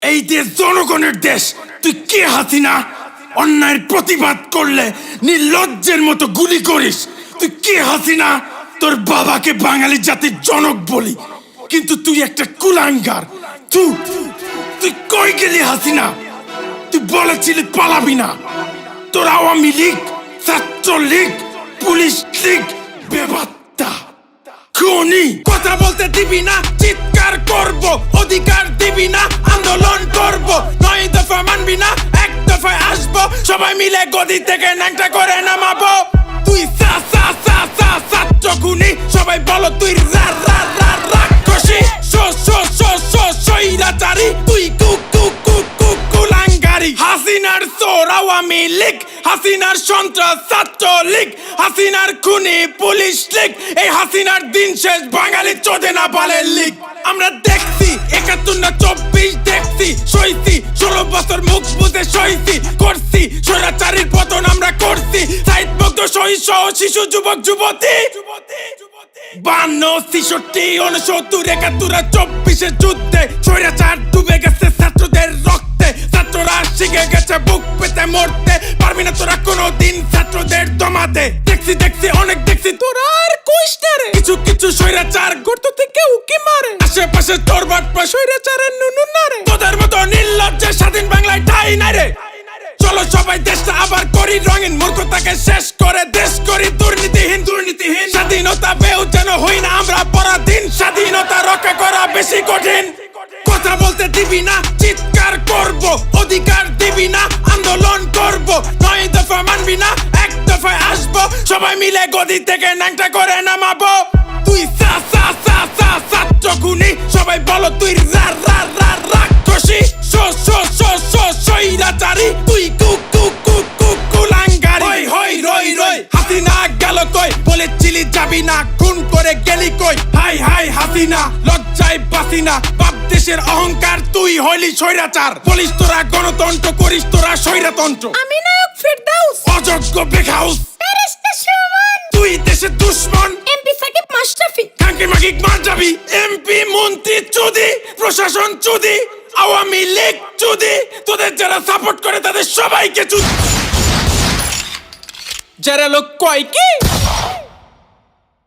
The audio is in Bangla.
এই দেশ জনগণের দেশ। তুই কে হাসিনা? অন্যায়ের প্রতিবাদ করলে নির্লজ্জের মতো গুলি করিস। তুই কে হাসিনা? তোর বাবাকে বাঙালি জাতির জনক বলি, কিন্তু তুই একটা কুলাঙ্গার। তুই কই গেলি হাসিনা? তুই বলেছিলি পালাবি না। তোর আওয়ামী লীগ, ছাত্রলীগ, পুলিশ লীগ বেবাত্তা খুনি। কথা বলতে দিবি না, চিৎকার করব। অধিকার দিবি না, আন্দোলন করব। 9 দফা মানবি না, 1 দফায় আসবো। সবাই মিলে গদি থেকে ন্যাংটা করে নামাবো। তুই ছাত্র খুনি, সবাই বলো তুই রাক্ষসী। স্বৈরাচারী, তুই কুলাঙ্গারি। হাসিনার চোর আওয়ামী লীগ, হাসিনার সন্ত্রাস ছাত্র লীগ, হাসিনার খুনি পুলিশ লীগ। এই হাসিনার দিন শেষ বাঙালি চোদে না বালের লীগ। আমরা দেখছি 71 না 24 দেখছি, সইছি 16 বছর মুখ বুঝে সইছি। করছি স্বৈরাচারীর পতন আমরা করছি। সাইদ মুগ্ধ শহীদ সহ শিশু যুবক যুবতী 52, 63, 69, 71, 24 যুদ্ধে স্বৈরাচার ডুবে গেছে ছাত্রদের রক্তে। ছাত্ররা শিখে গেছে বুক পেতে মরতে। পারবি না তোরা কোনোদিন ছাত্রদের দমাতে। দেখছি অনেক দেখছি, তোরা আর কইস না রে। কিছু স্বৈরাচার গর্ত থেকে উকি মারে। আশেপাশে তোর বাটপা স্বৈরাচারের নুনু না রে। তোদের মতো নির্লজ্জে স্বাধীন বাংলায় ঠাই নাই রে। চলো সবাই দেশটা আবার করি রঙিন, মূর্খতাকে শেষ করে দেশ করি দুর্নীতিহীন। স্বাধীনতা পেও যেন হই না আমরা পরাধীন। স্বাধীনতা রক্ষা করা বেশি কঠিন। কথা বলতে দিবি না, চিৎকার করব। অধিকার দিবি না, আন্দোলন করব। 9 দফা মানবি না, 1 দফায় আসবো। সবাই মিলে গদি থেকে ন্যাংটা করে নামাবো। তুই ছাত্র খুনি, সবাই বলো তুই রাক্ষসী। স্বৈরাচারী, তুই কুলাঙ্গারি। রই হাসিনা গেল কই? বলেছিলি যাবি না, খুন করে গেলি কই? হাই হাসিনা, লজ্জায় বাসি না। বাপ দেশের অহংকার, তুই হইলি স্বৈরাচার। বলিস তোরা গণতন্ত্র, করিস তোরা স্বৈরতন্ত্র। আমি নায়ক ফেরদাউস, অযোগ্য বেখাউস, ফেরেশতা সুমন, তুই দেশের দুশ্মন। এমপি সাকিব মাশরাফি, কাঙ্কি মাকিক মার যাবি। এমপি মন্ত্রী চুদি, প্রশাসন চুদি, আওয়ামী লীগ চুদি। তোদের যারা সাপোর্ট করে তাদের সবাইকে চুদি। যারা লোক কয় কি